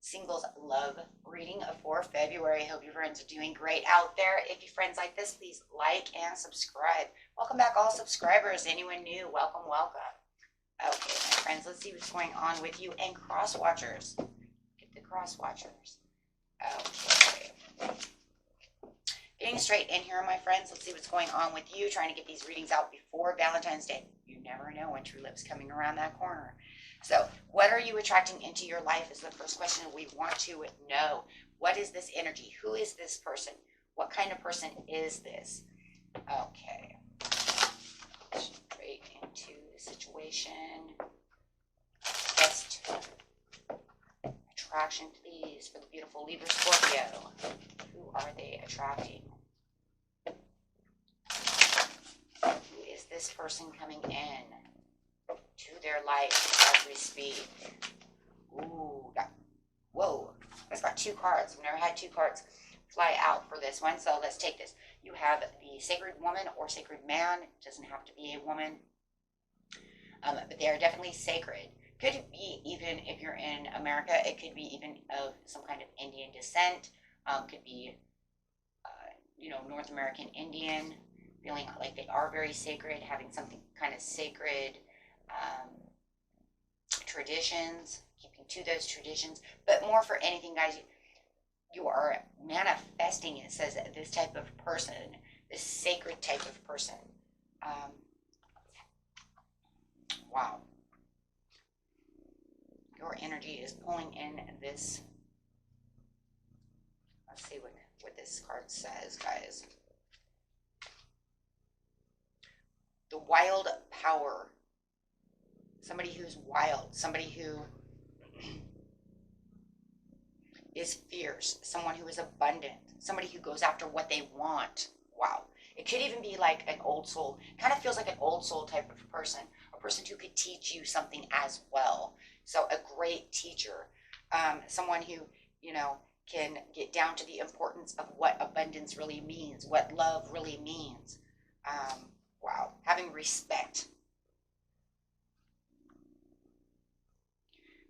singles love reading for February. I hope your friends are doing great out there. If you friends like this, please like and subscribe. Welcome back, all subscribers. Anyone new, welcome, welcome. Okay, my friends, let's see what's going on with you and cross watchers. Get the cross watchers. Okay. Getting straight in here, my friends. Let's see what's going on with you. Trying to get these readings out before Valentine's Day. You never know when true love's coming around that corner. So, what are you attracting into your life is the first question we want to know. What is this energy? Who is this person? What kind of person is this? Okay. Straight into the situation. Best attraction, please, for the beautiful Libra Scorpio. Who are they attracting? Who is this person coming in to their life as we speak? Ooh, whoa, that's got two cards. I've never had two cards fly out for this one, so let's take this. You have the sacred woman or sacred man. It doesn't have to be a woman, but they are definitely sacred. Could be even if you're in America, it could be even of some kind of Indian descent. Could be, North American Indian, feeling like they are very sacred, having something kind of sacred traditions, keeping to those traditions. But more for anything, guys, you are manifesting, it says, this type of person, this sacred type of person. Wow. Your energy is pulling in this. Let's see what this card says, guys. The wild power. Somebody who's wild. Somebody who is fierce. Someone who is abundant. Somebody who goes after what they want. Wow. It could even be like an old soul. Kind of feels like an old soul type of person. A person who could teach you something as well. So a great teacher. Someone who, can get down to the importance of what abundance really means, what love really means. Wow. Having respect.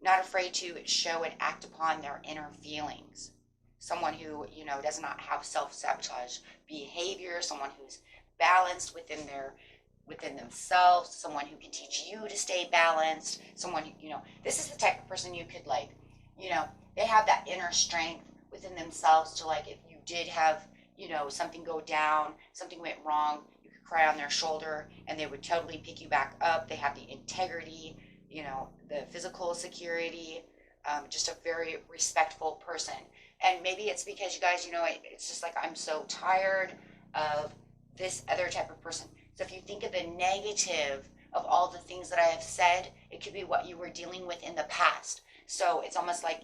Not afraid to show and act upon their inner feelings. Someone who, does not have self-sabotage behavior. Someone who's balanced within themselves. Someone who can teach you to stay balanced. Someone who, this is the type of person you could they have that inner strength within themselves to if you did have, something go down, something went wrong, you could cry on their shoulder and they would totally pick you back up. They have the integrity, the physical security, just a very respectful person. And maybe it's because you guys, it's just like, I'm so tired of this other type of person. So if you think of the negative of all the things that I have said, it could be what you were dealing with in the past. So it's almost like,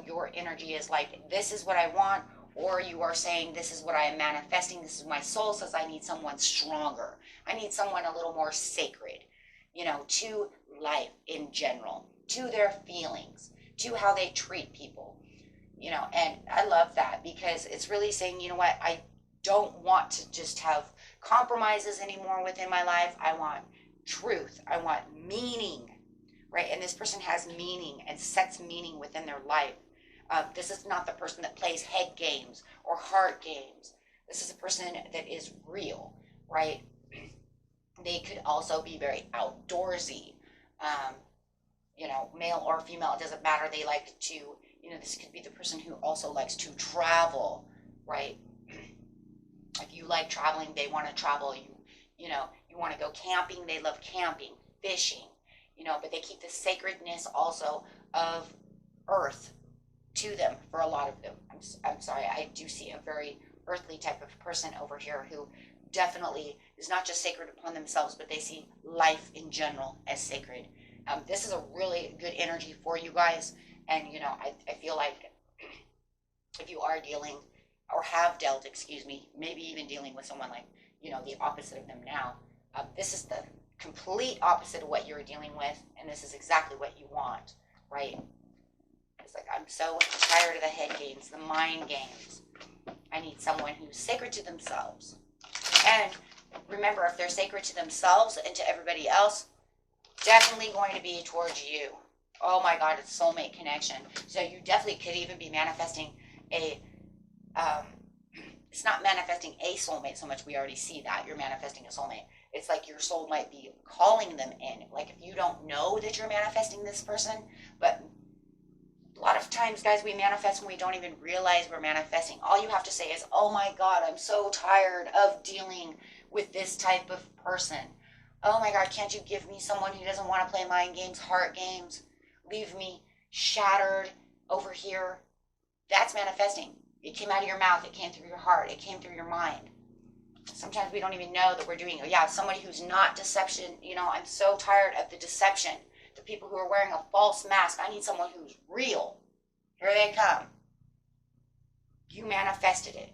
your energy is like, this is what I want, or you are saying, this is what I am manifesting. This is my soul says I need someone stronger. I need someone a little more sacred, to life in general, to their feelings, to how they treat people, and I love that because it's really saying, what, I don't want to just have compromises anymore within my life. I want truth. I want meaning. Right? And this person has meaning and sets meaning within their life. This is not the person that plays head games or heart games. This is a person that is real, right? They could also be very outdoorsy, male or female, it doesn't matter. They like to, this could be the person who also likes to travel, right? If you like traveling, they want to travel. You want to go camping, they love camping, fishing. But they keep the sacredness also of earth to them for a lot of them. I'm sorry, I do see a very earthly type of person over here who definitely is not just sacred upon themselves, but they see life in general as sacred. This is a really good energy for you guys. And, I feel like if you are dealing or have dealt, maybe even dealing with someone like, the opposite of them now, this is the complete opposite of what you're dealing with, and this is exactly what you want, right? It's like, I'm so tired of the head games, the mind games. I need someone who's sacred to themselves. And remember, if they're sacred to themselves and to everybody else, definitely going to be towards you. Oh my God, it's soulmate connection. So you definitely could even be manifesting a, um, it's not manifesting a soulmate so much. We already see that you're manifesting a soulmate. It's like your soul might be calling them in. Like if you don't know that you're manifesting this person, but a lot of times, guys, we manifest when we don't even realize we're manifesting. All you have to say is, oh my God, I'm so tired of dealing with this type of person. Oh my God, can't you give me someone who doesn't want to play mind games, heart games, leave me shattered over here? That's manifesting. It came out of your mouth. It came through your heart. It came through your mind. Sometimes we don't even know that we're doing it. Yeah, somebody who's not deception. I'm so tired of the deception. The people who are wearing a false mask. I need someone who's real. Here they come. You manifested it.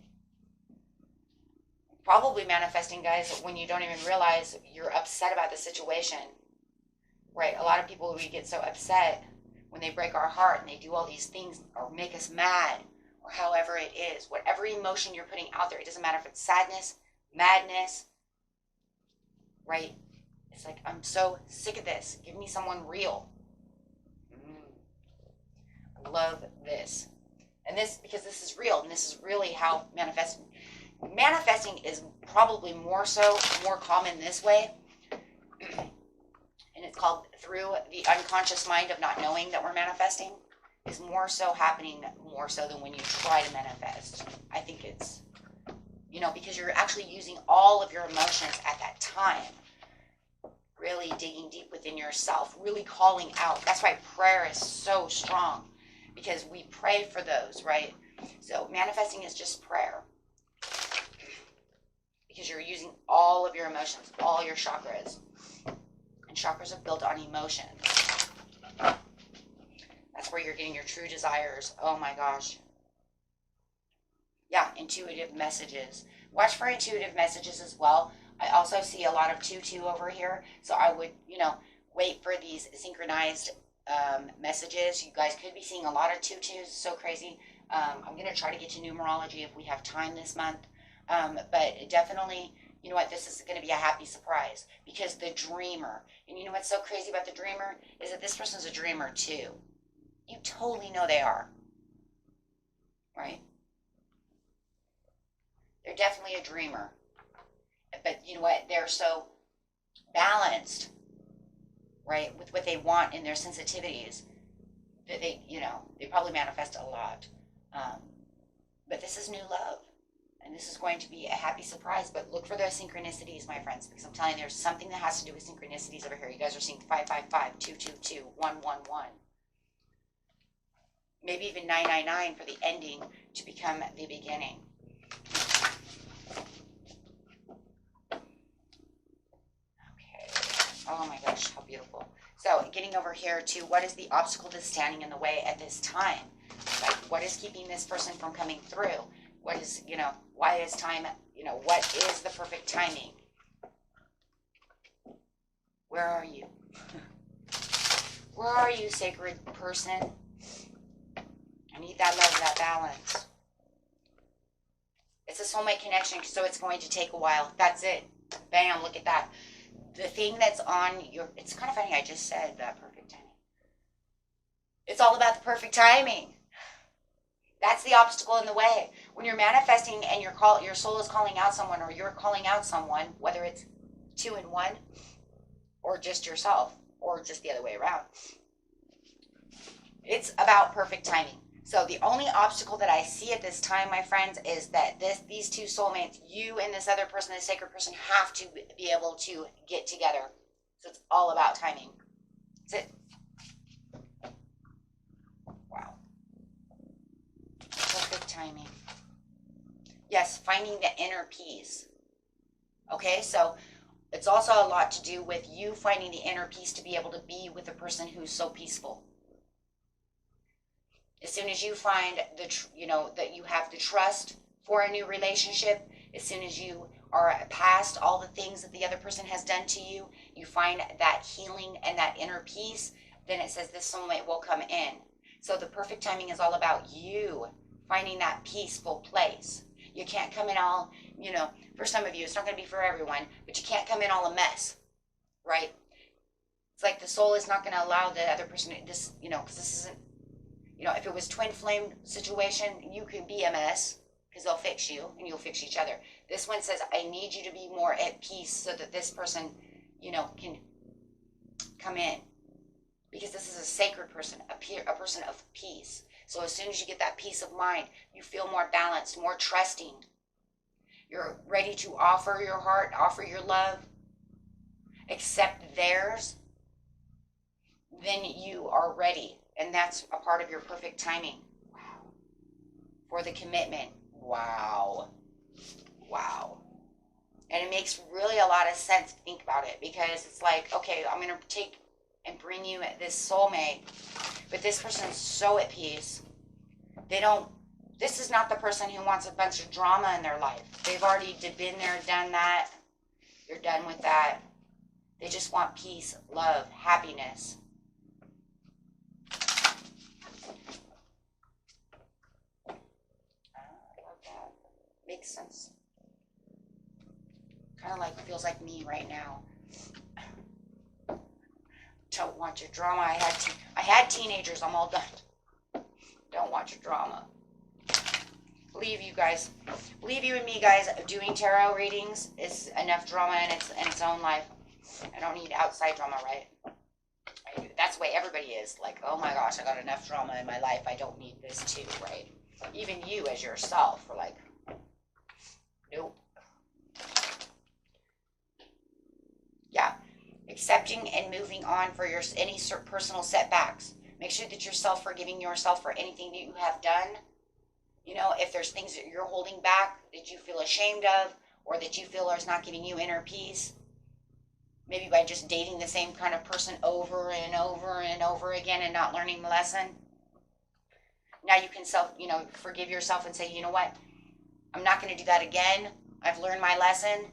Probably manifesting, guys, when you don't even realize you're upset about the situation. Right? A lot of people, we get so upset when they break our heart and they do all these things or make us mad or however it is. Whatever emotion you're putting out there, it doesn't matter if it's sadness, madness, right? It's like, I'm so sick of this. Give me someone real. I love this. And this, because this is real, and this is really how manifesting is probably more common this way. And it's called through the unconscious mind of not knowing that we're manifesting, is more so happening more so than when you try to manifest. I think it's, because you're actually using all of your emotions at that time, really digging deep within yourself, really calling out. That's why prayer is so strong, because we pray for those, right? So manifesting is just prayer, because you're using all of your emotions, all your chakras. And chakras are built on emotion. That's where you're getting your true desires. Oh my gosh. Yeah, intuitive messages. Watch for intuitive messages as well. I also see a lot of 2-2 over here. So I would, wait for these synchronized messages. You guys could be seeing a lot of 2-2s. So crazy. I'm going to try to get to numerology if we have time this month. But definitely, you know what, this is going to be a happy surprise, because the dreamer, and you know what's so crazy about the dreamer is that this person's a dreamer too. You totally know they are, right? They're definitely a dreamer. But you know what, they're so balanced, right, with what they want in their sensitivities that they probably manifest a lot. But this is new love. And this is going to be a happy surprise, but look for those synchronicities, my friends, because I'm telling you, there's something that has to do with synchronicities over here. You guys are seeing 555, 222, 111. Maybe even 999 for the ending to become the beginning. Okay. Oh my gosh, how beautiful. So getting over here to what is the obstacle that's standing in the way at this time? Like, what is keeping this person from coming through? What is, why is time, what is the perfect timing? Where are you? Where are you, sacred person? I need that love, that balance. It's a soulmate connection, so it's going to take a while. That's it. Bam, look at that. The thing that's on your, it's kind of funny, I just said that perfect timing. It's all about the perfect timing. That's the obstacle in the way. When you're manifesting and your soul is calling out someone, or you're calling out someone, whether it's 2 in 1, or just yourself, or just the other way around, it's about perfect timing. So the only obstacle that I see at this time, my friends, is that these two soulmates, you and this other person, this sacred person, have to be able to get together. So it's all about timing. That's it. Wow. Perfect timing. Yes, finding the inner peace. Okay, so it's also a lot to do with you finding the inner peace to be able to be with a person who's so peaceful. As soon as you find that you have the trust for a new relationship, as soon as you are past all the things that the other person has done to you, you find that healing and that inner peace, then it says this soulmate will come in. So the perfect timing is all about you finding that peaceful place. You can't come in all, for some of you, it's not going to be for everyone, but you can't come in all a mess, right? It's like the soul is not going to allow the other person to, this, you know, because this isn't, you know, if it was twin flame situation, you could be a mess because they'll fix you and you'll fix each other. This one says, I need you to be more at peace so that this person, you know, can come in. Because this is a sacred person, a person of peace. So as soon as you get that peace of mind, you feel more balanced, more trusting. You're ready to offer your heart, offer your love, accept theirs. Then you are ready. And that's a part of your perfect timing. Wow. For the commitment. Wow. Wow. And it makes really a lot of sense to think about it, because it's like, okay, I'm going to take and bring you this soulmate, but this person's so at peace. This is not the person who wants a bunch of drama in their life. They've already been there, done that. They're done with that. They just want peace, love, happiness. I love that. Makes sense. Kind of like, feels like me right now. Don't want your drama. I had teenagers. I'm all done. Don't want your drama. Believe you and me, guys. Doing tarot readings is enough drama in its own life. I don't need outside drama, right? That's the way everybody is. Like, oh my gosh, I got enough drama in my life. I don't need this too, right? Even you as yourself are like, nope. Yeah. Accepting and moving on for any personal setbacks. Make sure that you're forgiving yourself for anything that you have done. You know, if there's things that you're holding back that you feel ashamed of, or that you feel is not giving you inner peace, maybe by just dating the same kind of person over and over and over again and not learning the lesson. Now you can forgive yourself and say, you know what? I'm not going to do that again. I've learned my lesson.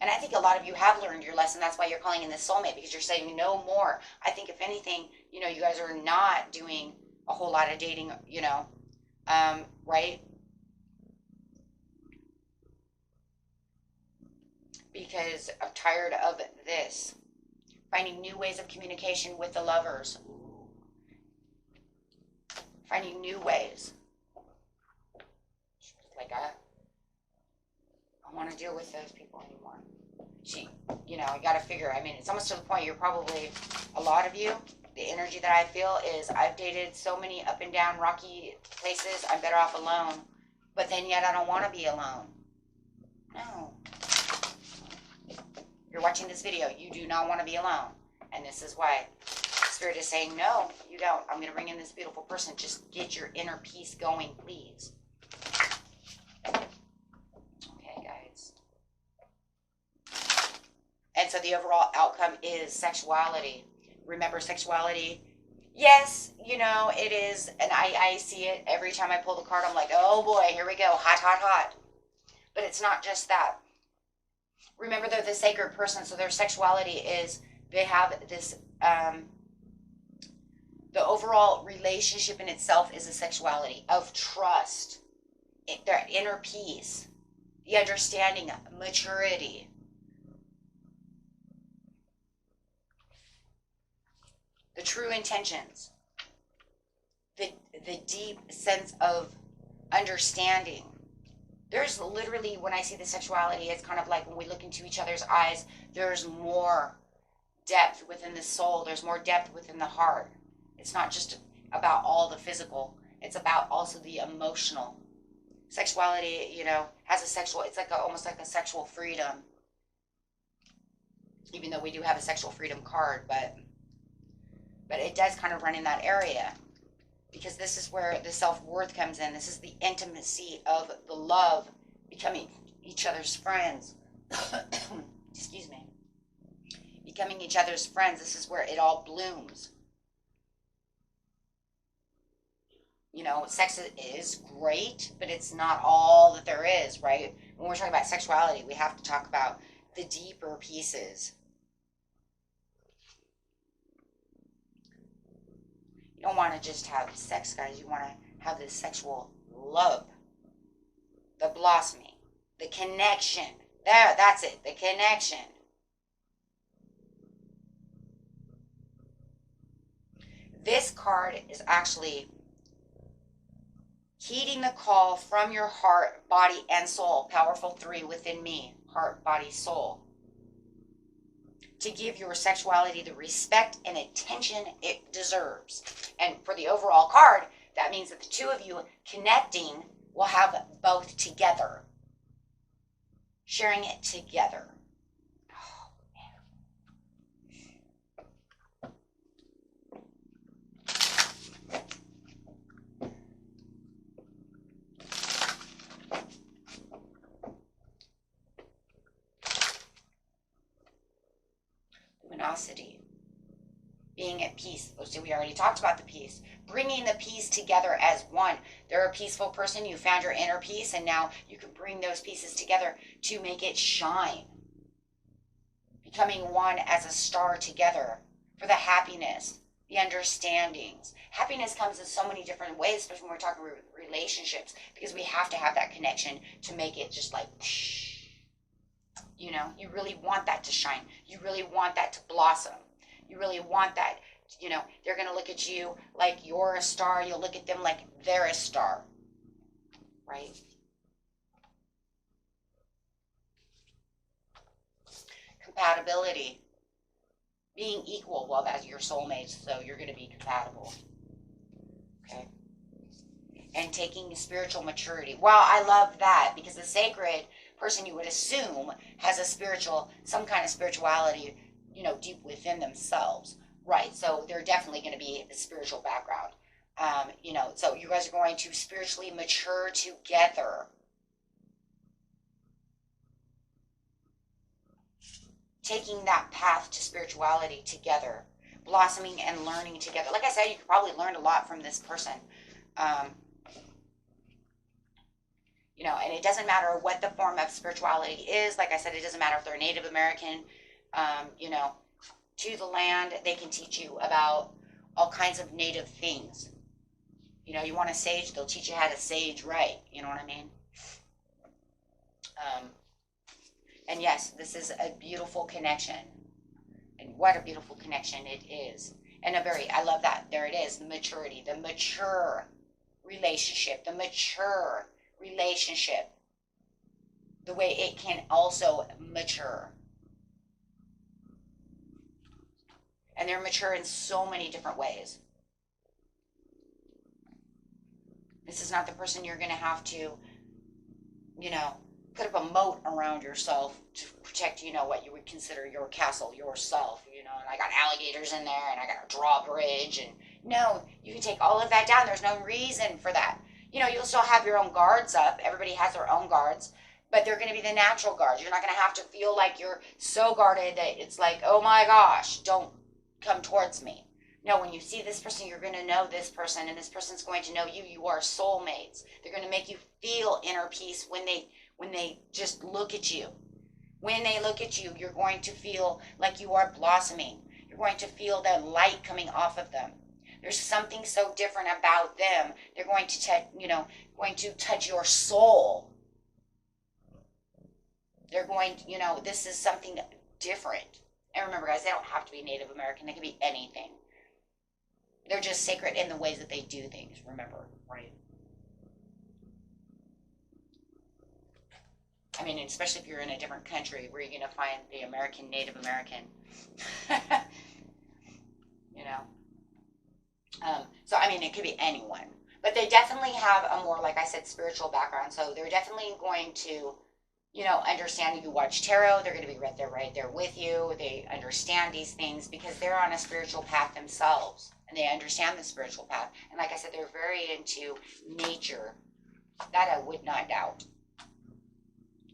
And I think a lot of you have learned your lesson. That's why you're calling in this soulmate, because you're saying no more. I think if anything, you know, you guys are not doing a whole lot of dating, you know, right? Because I'm tired of this. Finding new ways of communication with the lovers. Finding new ways. Like, I don't want to deal with those people anymore. You know, you got to figure, I mean, it's almost to the point you're probably, a lot of you, the energy that I feel is, I've dated so many up and down rocky places, I'm better off alone. But then yet I don't want to be alone. No. You're watching this video, you do not want to be alone. And this is why Spirit is saying, no, you don't. I'm going to bring in this beautiful person. Just get your inner peace going, please. Okay, guys. And so the overall outcome is sexuality. Remember, sexuality, yes, you know, it is, and I see it every time I pull the card. I'm like, oh boy, here we go, hot, hot, hot. But it's not just that. Remember, they're the sacred person, so their sexuality is, they have this, the overall relationship in itself is a sexuality of trust, their inner peace, the understanding, maturity. The true intentions, the deep sense of understanding. There's literally, when I see the sexuality, it's kind of like when we look into each other's eyes, there's more depth within the soul. There's more depth within the heart. It's not just about all the physical. It's about also the emotional. Sexuality, you know, has a sexual, it's like almost like a sexual freedom. Even though we do have a sexual freedom card, but it does kind of run in that area, because this is where the self-worth comes in. This is the intimacy of the love, becoming each other's friends. Excuse me. Becoming each other's friends. This is where it all blooms. You know, sex is great, but it's not all that there is, right? When we're talking about sexuality, we have to talk about the deeper pieces. You don't want to just have sex, guys. You want to have this sexual love, the blossoming, the connection. That's it, the connection. This card is actually heeding the call from your heart, body, and soul. Powerful 3 within me. Heart, body, soul. To give your sexuality the respect and attention it deserves. And for the overall card, that means that the two of you connecting will have both together. Sharing it together. Luminosity. Being at peace. So we already talked about the peace. Bringing the peace together as one. They're a peaceful person. You found your inner peace, and now you can bring those pieces together to make it shine. Becoming one as a star together for the happiness, the understandings. Happiness comes in so many different ways, especially when we're talking relationships, because we have to have that connection to make it just like, you know, you really want that to shine. You really want that to blossom. You really want that, you know, they're going to look at you like you're a star. You'll look at them like they're a star, right? Compatibility. Being equal. Well, that's your soulmates, so you're going to be compatible. Okay. And taking spiritual maturity. Well, I love that, because the sacred person, you would assume, has a spiritual, some kind of spirituality, you know, deep within themselves. Right. So they're definitely going to be a spiritual background. You know, so you guys are going to spiritually mature together. Taking that path to spirituality together, blossoming and learning together. Like I said, you could probably learn a lot from this person. You know, and it doesn't matter what the form of spirituality is. Like I said, it doesn't matter if they're Native American, you know, to the land. They can teach you about all kinds of native things. You know, you want to sage, they'll teach you how to sage right. You know what I mean? And yes, this is a beautiful connection. And what a beautiful connection it is. And I love that. There it is, the maturity, the mature relationship, the mature relationship. The way it can also mature. And they're mature in so many different ways. This is not the person you're going to have to, you know, put up a moat around yourself to protect, you know, what you would consider your castle, yourself, you know, and I got alligators in there and I got a drawbridge, and no, you can take all of that down. There's no reason for that. You know, you'll still have your own guards up. Everybody has their own guards, but they're going to be the natural guards. You're not going to have to feel like you're so guarded that it's like, oh my gosh, don't come towards me. No, when you see this person, you're going to know this person, and this person's going to know you. You are soulmates. They're going to make you feel inner peace when they just look at you. When they look at you, you're going to feel like you are blossoming. You're going to feel the light coming off of them. There's something so different about them. They're going to touch your soul. They're going to, you know, this is something different. And remember, guys, they don't have to be Native American. They can be anything. They're just sacred in the ways that they do things, remember, right? I mean, especially if you're in a different country, where you're going to find the American, Native American. You know? So, I mean, it could be anyone. But they definitely have a more, like I said, spiritual background. So they're definitely going to, you know, understand. You watch tarot, they're going to be right there with you. They understand these things because they're on a spiritual path themselves. And they understand the spiritual path. And like I said, they're very into nature. That I would not doubt.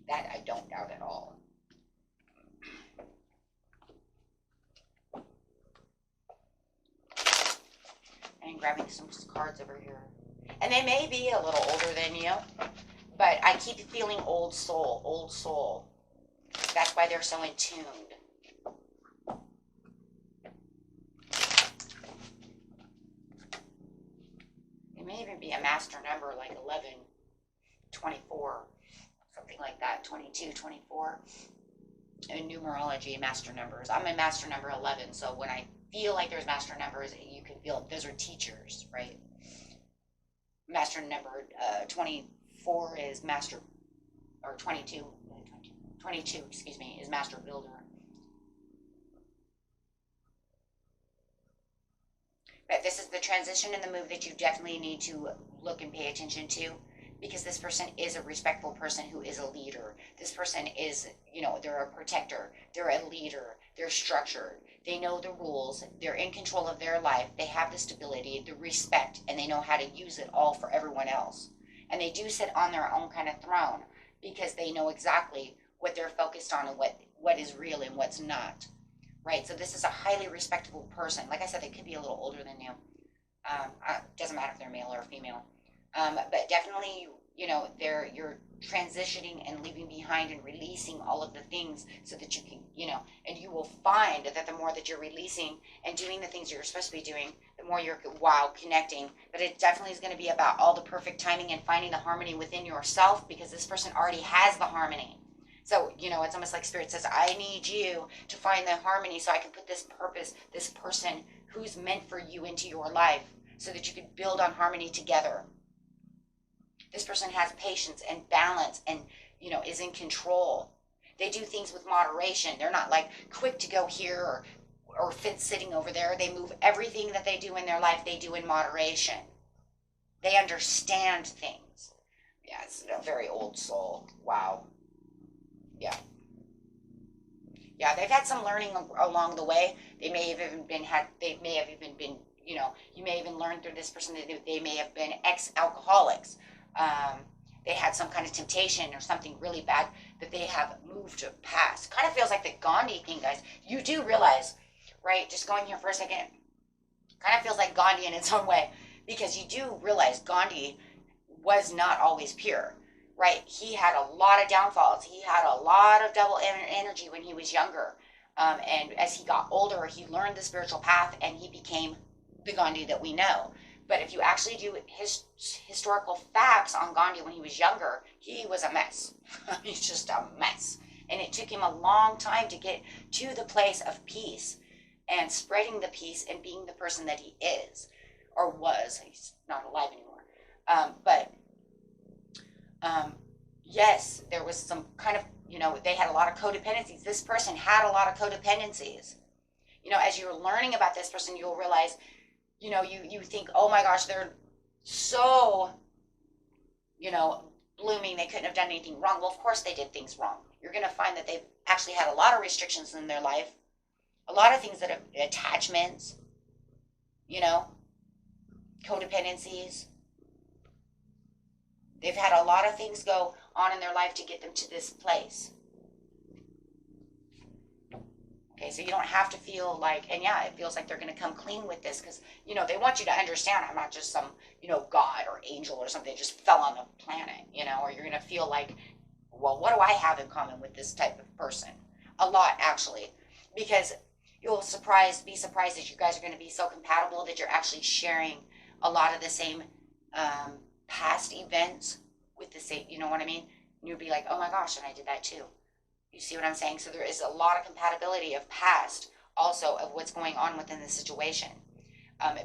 That I don't doubt at all. And grabbing some cards over here. And they may be a little older than you, but I keep feeling old soul, old soul. That's why they're so in tuned. It may even be a master number like 11, 24, something like that, 22, 24. In numerology, master numbers. I'm in master number 11, so when I feel like there's master numbers, you can field. Those are teachers, right? Master number 24 is master, or 22, excuse me, is master builder. But this is the transition and the move that you definitely need to look and pay attention to, because this person is a respectful person who is a leader. This person is, they're a protector, they're a leader, they're structured, they know the rules, they're in control of their life, they have the stability, the respect, and they know how to use it all for everyone else. And they do sit on their own kind of throne, because they know exactly what they're focused on and what is real and what's not. Right, so this is a highly respectable person. Like I said, they could be a little older than you. Doesn't matter if they're male or female. But definitely, you're transitioning and leaving behind and releasing all of the things so that you can, and you will find that the more that you're releasing and doing the things you're supposed to be doing, the more you're, connecting. But it definitely is going to be about all the perfect timing and finding the harmony within yourself, because this person already has the harmony. So, it's almost like Spirit says, I need you to find the harmony so I can put this person who's meant for you into your life so that you can build on harmony together. This person has patience and balance and, is in control. They do things with moderation. They're not like quick to go here or sitting over there. They move everything that they do in their life, they do in moderation. They understand things. Yeah, it's a very old soul. Wow. Yeah, they've had some learning along the way. You may have even learned through this person that they may have been ex-alcoholics. They had some kind of temptation or something really bad that they have moved past. Kind of feels like the Gandhi thing, guys. You do realize, right, just going here for a second, kind of feels like Gandhi in its own way, because you do realize Gandhi was not always pure. Right, he had a lot of downfalls. He had a lot of double energy when he was younger. And as he got older, he learned the spiritual path and he became the Gandhi that we know. But if you actually do historical facts on Gandhi when he was younger, he was a mess. He's just a mess. And it took him a long time to get to the place of peace and spreading the peace and being the person that he is or was. He's not alive anymore. Yes, there was some kind of, they had a lot of codependencies. This person had a lot of codependencies. As you're learning about this person, you'll realize, you think, oh my gosh, they're so, blooming. They couldn't have done anything wrong. Well, of course they did things wrong. You're going to find that they've actually had a lot of restrictions in their life. A lot of things that have attachments, codependencies. They've had a lot of things go on in their life to get them to this place. Okay, so you don't have to feel like, and yeah, it feels like they're going to come clean with this because, they want you to understand I'm not just some, God or angel or something that just fell on the planet, or you're going to feel like, well, what do I have in common with this type of person? A lot, actually, because you'll be surprised that you guys are going to be so compatible that you're actually sharing a lot of the same past events with the same, you know what I mean? And you'll be like, oh my gosh, and I did that too. You see what I'm saying? So there is a lot of compatibility of past, also of what's going on within the situation.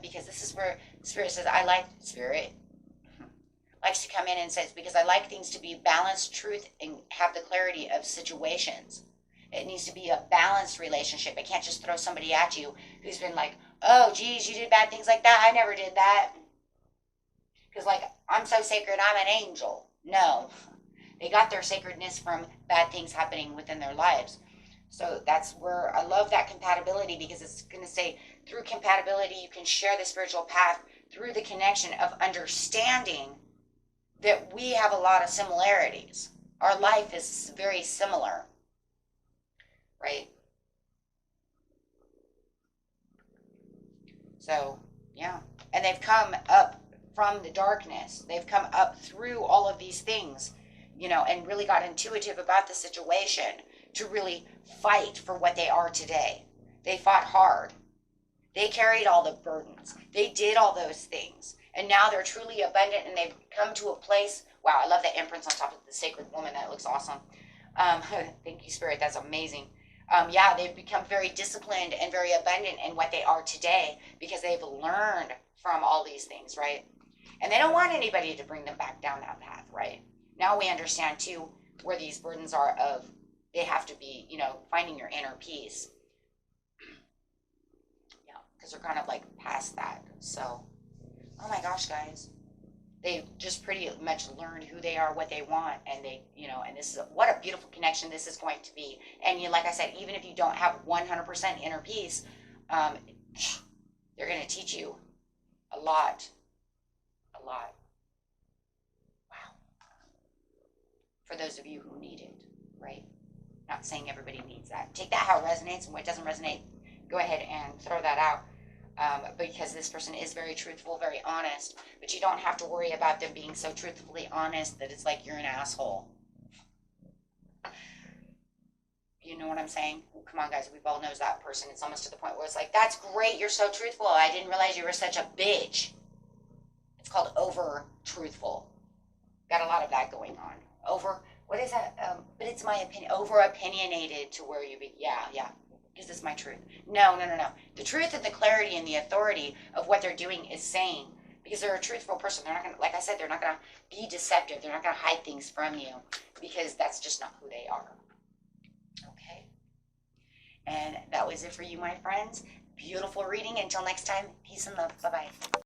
Because this is where Spirit says, Spirit likes to come in and says, because I like things to be balanced, truth, and have the clarity of situations. It needs to be a balanced relationship. I can't just throw somebody at you who's been like, oh, geez, you did bad things like that. I never did that. Because, I'm so sacred, I'm an angel. No. They got their sacredness from bad things happening within their lives. So that's where I love that compatibility, because it's going to say through compatibility, you can share the spiritual path through the connection of understanding that we have a lot of similarities. Our life is very similar. Right? So, yeah. And they've come up from the darkness. They've come up through all of these things, and really got intuitive about the situation to really fight for what they are today. They fought hard. They carried all the burdens. They did all those things. And now they're truly abundant, and they've come to a place. Wow, I love the imprints on top of the sacred woman. That looks awesome. Thank you, Spirit. That's amazing. Yeah, they've become very disciplined and very abundant in what they are today because they've learned from all these things, right? And they don't want anybody to bring them back down that path, right? Now we understand too where these burdens are of they have to be, finding your inner peace. Yeah, because they're kind of like past that. So, oh my gosh, guys. They just pretty much learned who they are, what they want, and and this is what a beautiful connection this is going to be. And like I said, even if you don't have 100% inner peace, um, they're going to teach you a lot, a lot. Wow. For those of you who need it, right? Not saying everybody needs that. Take that how it resonates, and what doesn't resonate, go ahead and throw that out. Because this person is very truthful, very honest, but you don't have to worry about them being so truthfully honest that it's like you're an asshole. You know what I'm saying? Come on, guys, we've all knows that person. It's almost to the point where it's like, that's great, you're so truthful. I didn't realize you were such a bitch. It's called over truthful. Got a lot of that going on. Over, what is that? But it's my opinion. Over opinionated to where you be. Yeah. Because it's my truth. No. The truth and the clarity and the authority of what they're doing is saying, because they're a truthful person. They're not going to, like I said, they're not going to be deceptive. They're not going to hide things from you because that's just not who they are. Okay. And that was it for you, my friends. Beautiful reading. Until next time, peace and love. Bye-bye.